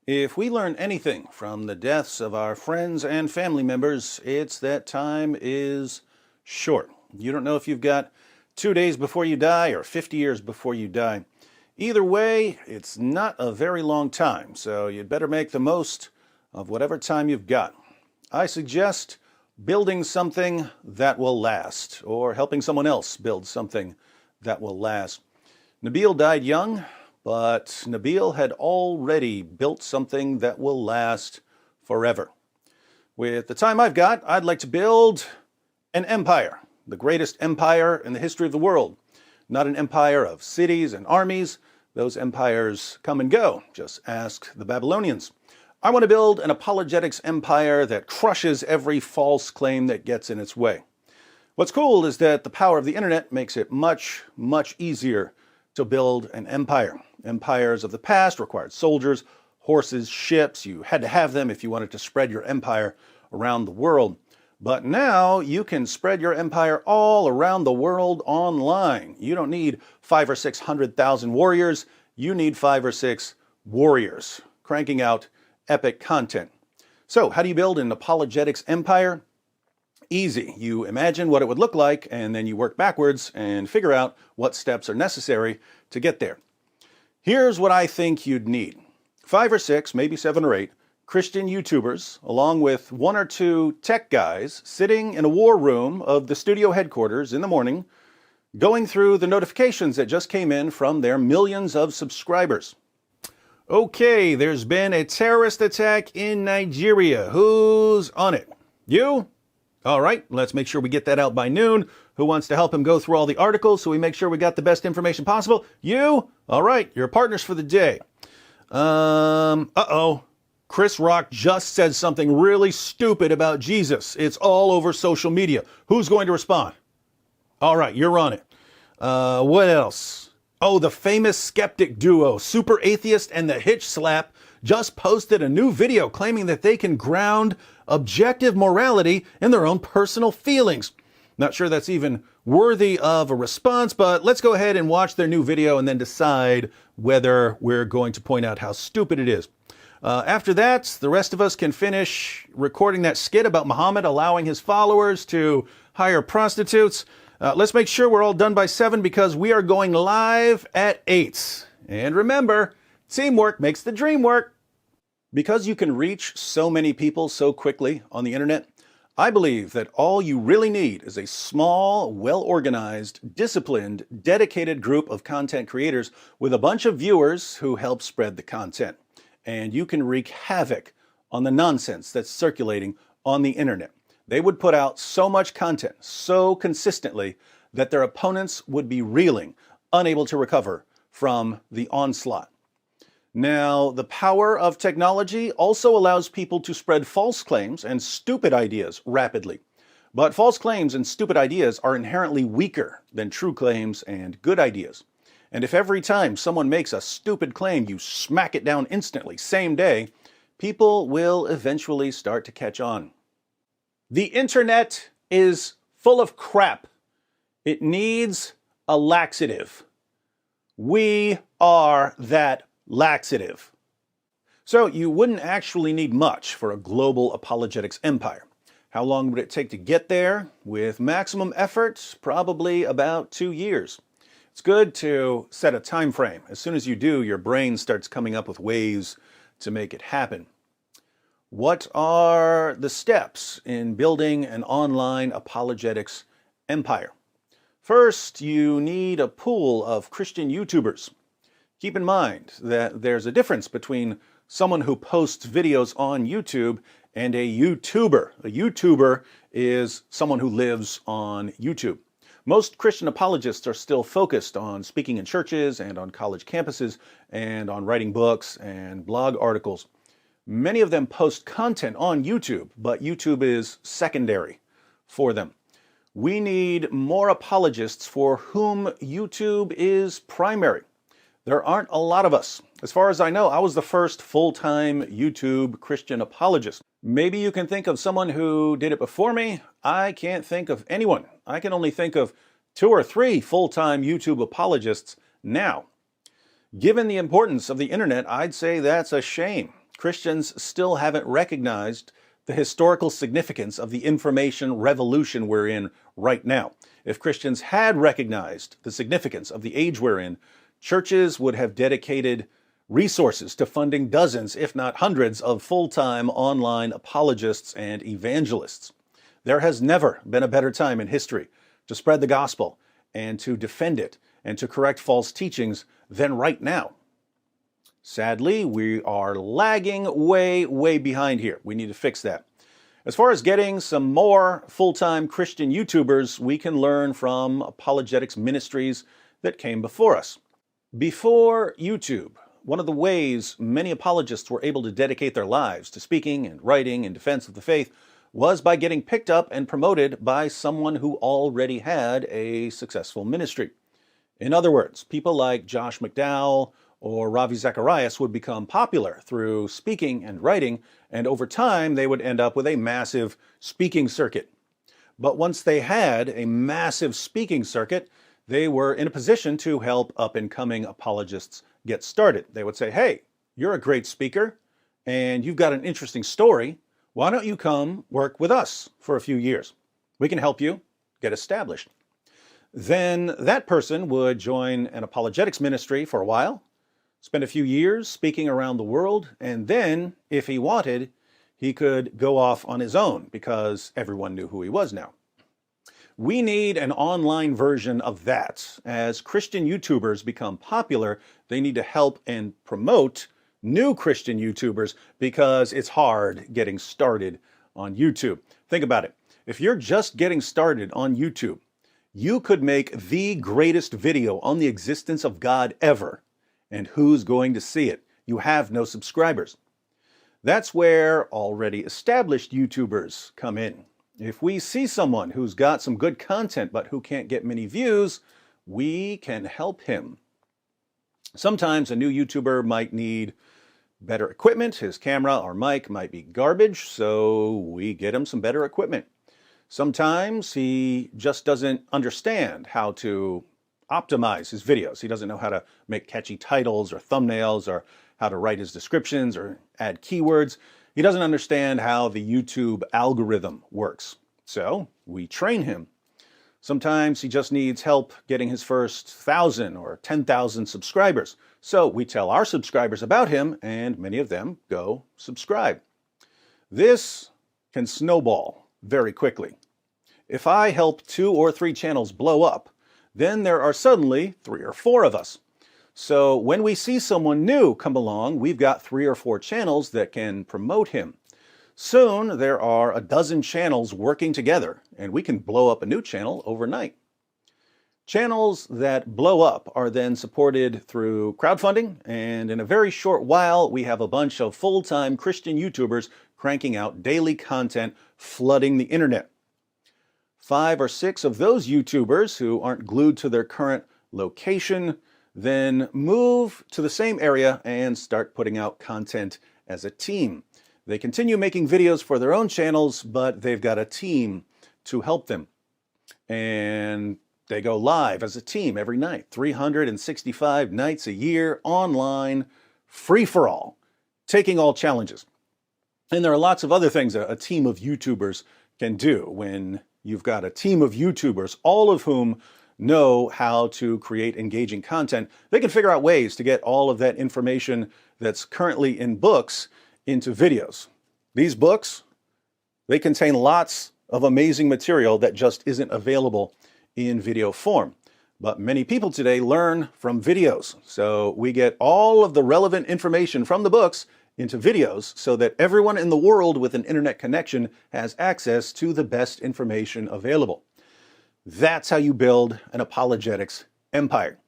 If we learn anything from the deaths of our friends and family members, it's that time is short. You don't know if you've got 2 days before you die or 50 years before you die. Either way, it's not a very long time, so you'd better make the most of whatever time you've got. I suggest building something that will last, or helping someone else build something that will last. Nabil died young, but Nabil had already built something that will last forever. With the time I've got, I'd like to build an empire, the greatest empire in the history of the world. Not an empire of cities and armies. Those empires come and go. Just ask the Babylonians. I want to build an apologetics empire that crushes every false claim that gets in its way. What's cool is that the power of the internet makes it much, much easier to build an empire. Empires of the past required soldiers, horses, ships. You had to have them if you wanted to spread your empire around the world. But now you can spread your empire all around the world online. You don't need 500,000 or 600,000 warriors. You need 5 or 6 warriors cranking out epic content. So how do you build an apologetics empire? Easy. You imagine what it would look like, and then you work backwards and figure out what steps are necessary to get there. Here's what I think you'd need. 5 or 6, maybe 7 or 8, Christian YouTubers, along with 1 or 2 tech guys, sitting in a war room of the studio headquarters in the morning, going through the notifications that just came in from their millions of subscribers. Okay, there's been a terrorist attack in Nigeria. Who's on it? You? All right, let's make sure we get that out by noon. Who wants to help him go through all the articles so we make sure we got the best information possible? You? All right, you're partners for the day. Chris Rock just said something really stupid about Jesus. It's all over social media. Who's going to respond? All right, you're on it. What else? Oh, the famous skeptic duo, Super Atheist and the Hitch Slap, just posted a new video claiming that they can ground objective morality in their own personal feelings. Not sure that's even worthy of a response, but let's go ahead and watch their new video and then decide whether we're going to point out how stupid it is. After that, the rest of us can finish recording that skit about Muhammad allowing his followers to hire prostitutes. Let's make sure we're all done by 7 because we are going live at 8. And remember, teamwork makes the dream work. Because you can reach so many people so quickly on the internet, I believe that all you really need is a small, well-organized, disciplined, dedicated group of content creators with a bunch of viewers who help spread the content. And you can wreak havoc on the nonsense that's circulating on the internet. They would put out so much content so consistently that their opponents would be reeling, unable to recover from the onslaught. Now, the power of technology also allows people to spread false claims and stupid ideas rapidly. But false claims and stupid ideas are inherently weaker than true claims and good ideas. And if every time someone makes a stupid claim, you smack it down instantly, same day, people will eventually start to catch on. The internet is full of crap. It needs a laxative. We are that laxative. So you wouldn't actually need much for a global apologetics empire. How long would it take to get there? With maximum effort, probably about 2 years. It's good to set a time frame. As soon as you do, your brain starts coming up with ways to make it happen. What are the steps in building an online apologetics empire? First, you need a pool of Christian YouTubers. Keep in mind that there's a difference between someone who posts videos on YouTube and a YouTuber. A YouTuber is someone who lives on YouTube. Most Christian apologists are still focused on speaking in churches and on college campuses and on writing books and blog articles. Many of them post content on YouTube, but YouTube is secondary for them. We need more apologists for whom YouTube is primary. There aren't a lot of us. As far as I know, I was the first full-time YouTube Christian apologist. Maybe you can think of someone who did it before me. I can't think of anyone. I can only think of 2 or 3 full-time YouTube apologists now. Given the importance of the internet, I'd say that's a shame. Christians still haven't recognized the historical significance of the information revolution we're in right now. If Christians had recognized the significance of the age we're in, churches would have dedicated resources to funding dozens, if not hundreds, of full-time online apologists and evangelists. There has never been a better time in history to spread the gospel and to defend it and to correct false teachings than right now. Sadly, we are lagging way behind here. We need to fix that. As far as getting some more full-time Christian YouTubers, we can learn from apologetics ministries that came before us. Before YouTube, one of the ways many apologists were able to dedicate their lives to speaking and writing in defense of the faith was by getting picked up and promoted by someone who already had a successful ministry. In other words, people like Josh McDowell or Ravi Zacharias would become popular through speaking and writing, and over time they would end up with a massive speaking circuit. But once they had a massive speaking circuit, they were in a position to help up-and-coming apologists get started. They would say, hey, you're a great speaker, and you've got an interesting story. Why don't you come work with us for a few years? We can help you get established. Then that person would join an apologetics ministry for a while, spend a few years speaking around the world, and then, if he wanted, he could go off on his own because everyone knew who he was now. We need an online version of that. As Christian YouTubers become popular, they need to help and promote new Christian YouTubers because it's hard getting started on YouTube. Think about it. If you're just getting started on YouTube, you could make the greatest video on the existence of God ever. And who's going to see it? You have no subscribers. That's where already established YouTubers come in. If we see someone who's got some good content but who can't get many views, we can help him. Sometimes a new YouTuber might need better equipment. His camera or mic might be garbage, so we get him some better equipment. Sometimes he just doesn't understand how to optimize his videos. He doesn't know how to make catchy titles or thumbnails or how to write his descriptions or add keywords. He doesn't understand how the YouTube algorithm works. So we train him. Sometimes he just needs help getting his first 1,000 or 10,000 subscribers. So we tell our subscribers about him, and many of them go subscribe. This can snowball very quickly. If I help 2 or 3 channels blow up, then there are suddenly 3 or 4 of us. So when we see someone new come along, we've got 3 or 4 channels that can promote him. Soon there are a dozen channels working together, and we can blow up a new channel overnight. Channels that blow up are then supported through crowdfunding, and in a very short while, we have a bunch of full-time Christian YouTubers cranking out daily content, flooding the internet. 5 or 6 of those YouTubers who aren't glued to their current location then move to the same area and start putting out content as a team. They continue making videos for their own channels, but they've got a team to help them. And they go live as a team every night, 365 nights a year, online, free-for-all, taking all challenges. And there are lots of other things a team of YouTubers can do when you've got a team of YouTubers, all of whom know how to create engaging content. They can figure out ways to get all of that information that's currently in books into videos. These books, they contain lots of amazing material that just isn't available in video form. But many people today learn from videos. So we get all of the relevant information from the books into videos so that everyone in the world with an internet connection has access to the best information available. That's how you build an apologetics empire.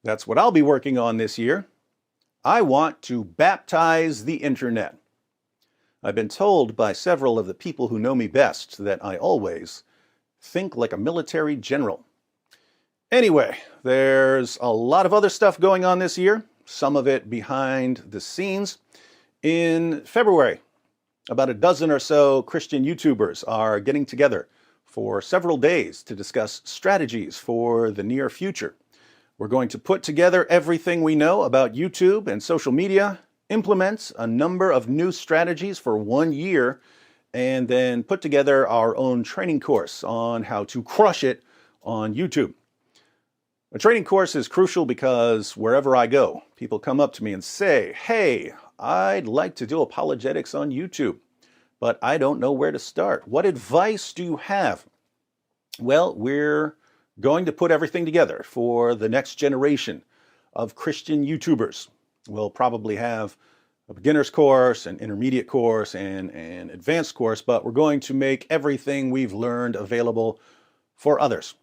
That's what I'll be working on this year. I want to baptize the internet. I've been told by several of the people who know me best that I always think like a military general. Anyway, there's a lot of other stuff going on this year, some of it behind the scenes. In February, about a dozen or so Christian YouTubers are getting together for several days to discuss strategies for the near future. We're going to put together everything we know about YouTube and social media implement a number of new strategies for 1 year, and then put together our own training course on how to crush it on YouTube. A training course is crucial because wherever I go, people come up to me and say, "Hey, I'd like to do apologetics on YouTube, but I don't know where to start. What advice do you have?" Well, we're going to put everything together for the next generation of Christian YouTubers. We'll probably have a beginner's course, an intermediate course, and an advanced course, but we're going to make everything we've learned available for others.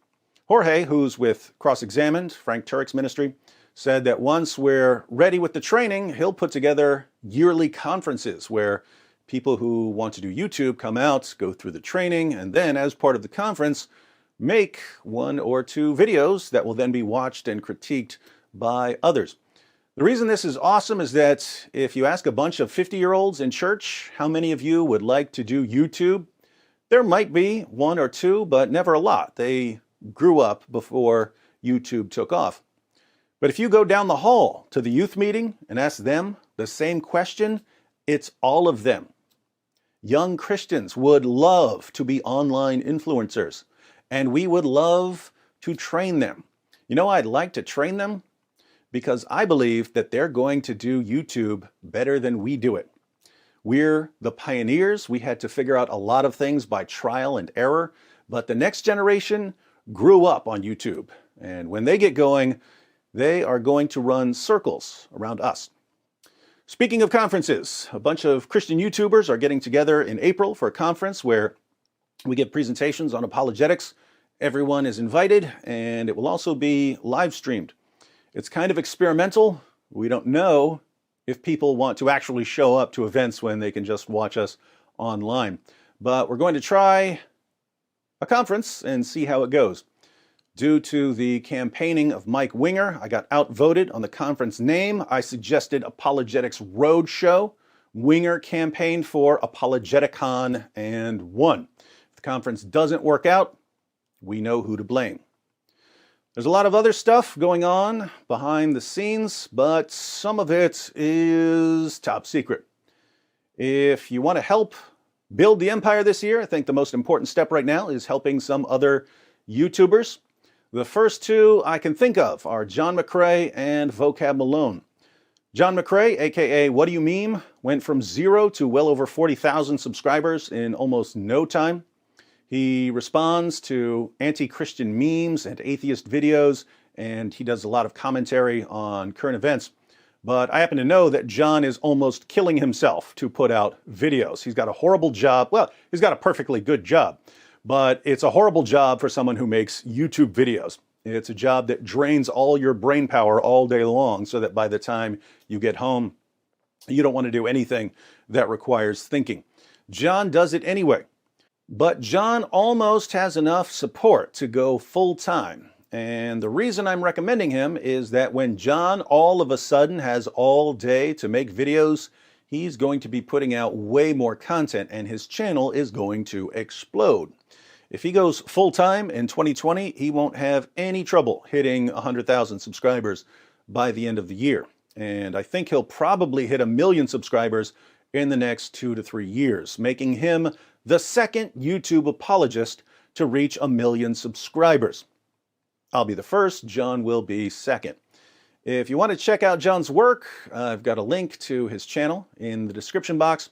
Jorge, who's with Cross-Examined, Frank Turek's ministry, said that once we're ready with the training, he'll put together yearly conferences where people who want to do YouTube come out, go through the training, and then as part of the conference, make 1 or 2 videos that will then be watched and critiqued by others. The reason this is awesome is that if you ask a bunch of 50-year-olds in church, how many of you would like to do YouTube? There might be 1 or 2, but never a lot. They grew up before YouTube took off. But if you go down the hall to the youth meeting and ask them the same question, it's all of them. Young Christians would love to be online influencers, and we would love to train them. You know, I'd like to train them because I believe that they're going to do YouTube better than we do it. We're the pioneers. We had to figure out a lot of things by trial and error, but the next generation grew up on YouTube. And when they get going, they are going to run circles around us. Speaking of conferences, a bunch of Christian YouTubers are getting together in April for a conference where we give presentations on apologetics. Everyone is invited, and it will also be live streamed. It's kind of experimental. We don't know if people want to actually show up to events when they can just watch us online. But we're going to try a conference and see how it goes. Due to the campaigning of Mike Winger, I got outvoted on the conference name. I suggested Apologetics Roadshow. Winger campaigned for Apologeticon and won. If the conference doesn't work out, we know who to blame. There's a lot of other stuff going on behind the scenes, but some of it is top secret. If you want to help build the empire this year, I think the most important step right now is helping some other YouTubers. The first 2 I can think of are John McCrae and Vocab Malone. John McCrae, aka Whaddo You Meme, went from 0 to well over 40,000 subscribers in almost no time. He responds to anti-Christian memes and atheist videos, and he does a lot of commentary on current events. But I happen to know that John is almost killing himself to put out videos. He's got a horrible job. Well, he's got a perfectly good job, but it's a horrible job for someone who makes YouTube videos. It's a job that drains all your brain power all day long so that by the time you get home, you don't want to do anything that requires thinking. John does it anyway. But John almost has enough support to go full-time. And the reason I'm recommending him is that when John all of a sudden has all day to make videos, he's going to be putting out way more content and his channel is going to explode. If he goes full-time in 2020, he won't have any trouble hitting 100,000 subscribers by the end of the year. And I think he'll probably hit 1 million subscribers in the next 2 to 3 years, making him the second YouTube apologist to reach 1 million subscribers. I'll be the first, John will be second. If you want to check out John's work, I've got a link to his channel in the description box.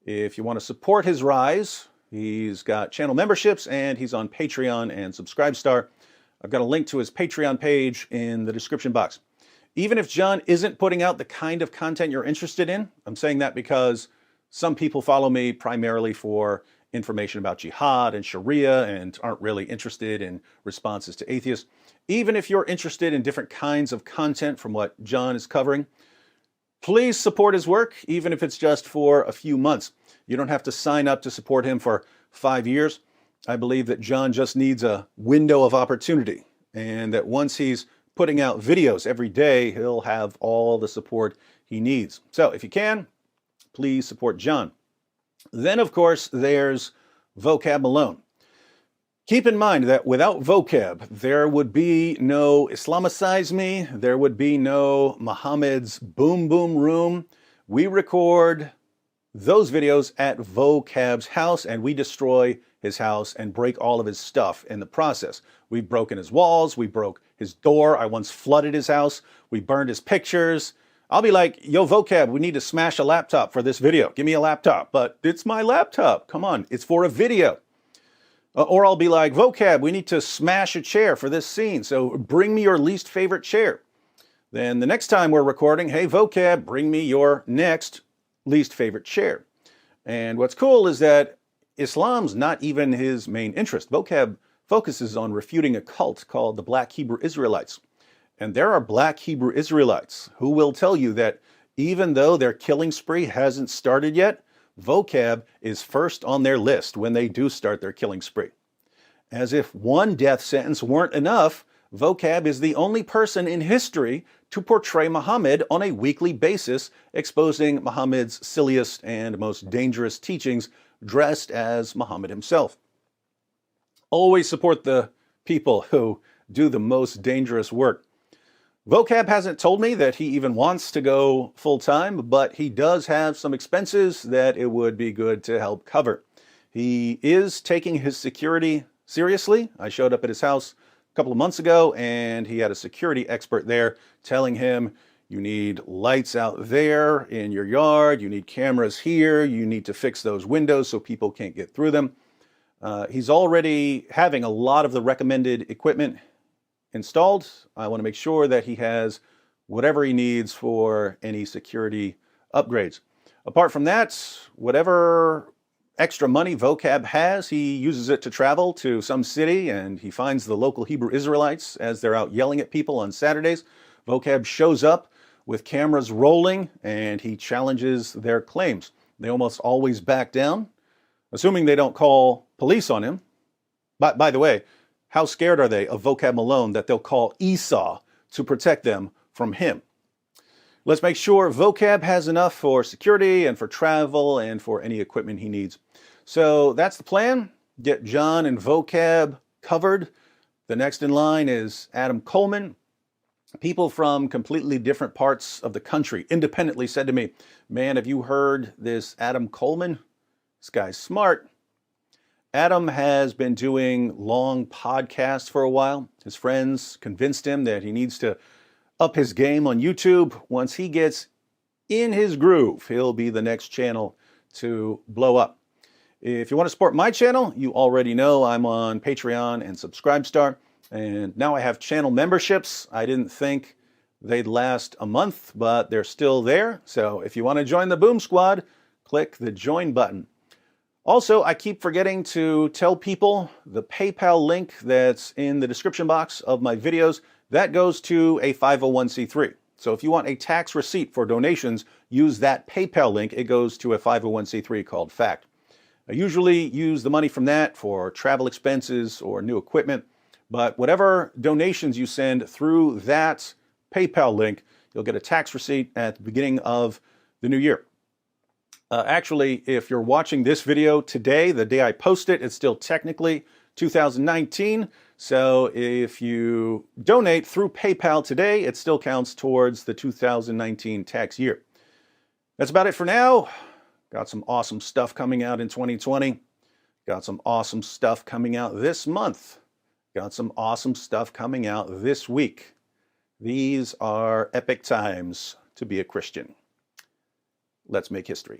If you want to support his rise, he's got channel memberships and he's on Patreon and Subscribestar. I've got a link to his Patreon page in the description box. Even if John isn't putting out the kind of content you're interested in, I'm saying that because some people follow me primarily for information about jihad and Sharia and aren't really interested in responses to atheists. Even if you're interested in different kinds of content from what John is covering, please support his work, even if it's just for a few months. You don't have to sign up to support him for 5 years. I believe that John just needs a window of opportunity, and that once he's putting out videos every day, he'll have all the support he needs. So if you can, please support John. Then, of course, there's Vocab Malone. Keep in mind that without Vocab, there would be no Islamicize Me, there would be no Muhammad's Boom Boom Room. we record those videos at Vocab's house, and we destroy his house and break all of his stuff in the process. We've broken his walls, we broke his door, I once flooded his house, we burned his pictures. I'll be like, yo, Vocab, we need to smash a laptop for this video. Give me a laptop. But it's my laptop. Come on, it's for a video. Or I'll be like, Vocab, we need to smash a chair for this scene, so bring me your least favorite chair. Then the next time we're recording, hey, Vocab, bring me your next least favorite chair. And what's cool is that Islam's not even his main interest. Vocab focuses on refuting a cult called the Black Hebrew Israelites. And there are Black Hebrew Israelites who will tell you that even though their killing spree hasn't started yet, Vocab is first on their list when they do start their killing spree. As if one death sentence weren't enough, Vocab is the only person in history to portray Muhammad on a weekly basis, exposing Muhammad's silliest and most dangerous teachings dressed as Muhammad himself. Always support the people who do the most dangerous work. Vocab hasn't told me that he even wants to go full-time, but he does have some expenses that it would be good to help cover. He is taking his security seriously. I showed up at his house a couple of months ago, and he had a security expert there telling him, you need lights out there in your yard, you need cameras here, you need to fix those windows so people can't get through them. He's already having a lot of the recommended equipment installed. I want to make sure that he has whatever he needs for any security upgrades. Apart from that, whatever extra money Vocab has, he uses it to travel to some city, and he finds the local Hebrew Israelites as they're out yelling at people on Saturdays. Vocab shows up with cameras rolling, and he challenges their claims. They almost always back down, assuming they don't call police on him. By the way, how scared are they of Vocab Malone that they'll call Esau to protect them from him? Let's make sure Vocab has enough for security and for travel and for any equipment he needs. So that's the plan. Get John and Vocab covered. The next in line is Adam Coleman. People from completely different parts of the country independently said to me, man, have you heard this Adam Coleman? This guy's smart. Adam has been doing long podcasts for a while. His friends convinced him that he needs to up his game on YouTube. Once he gets in his groove, he'll be the next channel to blow up. If you want to support my channel, you already know I'm on Patreon and Subscribestar. And now I have channel memberships. I didn't think they'd last a month, but they're still there. So if you want to join the Boom Squad, click the join button. Also, I keep forgetting to tell people the PayPal link that's in the description box of my videos, that goes to a 501c3. So if you want a tax receipt for donations, use that PayPal link. It goes to a 501c3 called FACT. I usually use the money from that for travel expenses or new equipment, but whatever donations you send through that PayPal link, you'll get a tax receipt at the beginning of the new year. Actually, if you're watching this video today, the day I post it, it's still technically 2019. So if you donate through PayPal today, it still counts towards the 2019 tax year. That's about it for now. Got some awesome stuff coming out in 2020. Got some awesome stuff coming out this month. Got some awesome stuff coming out this week. These are epic times to be a Christian. Let's make history.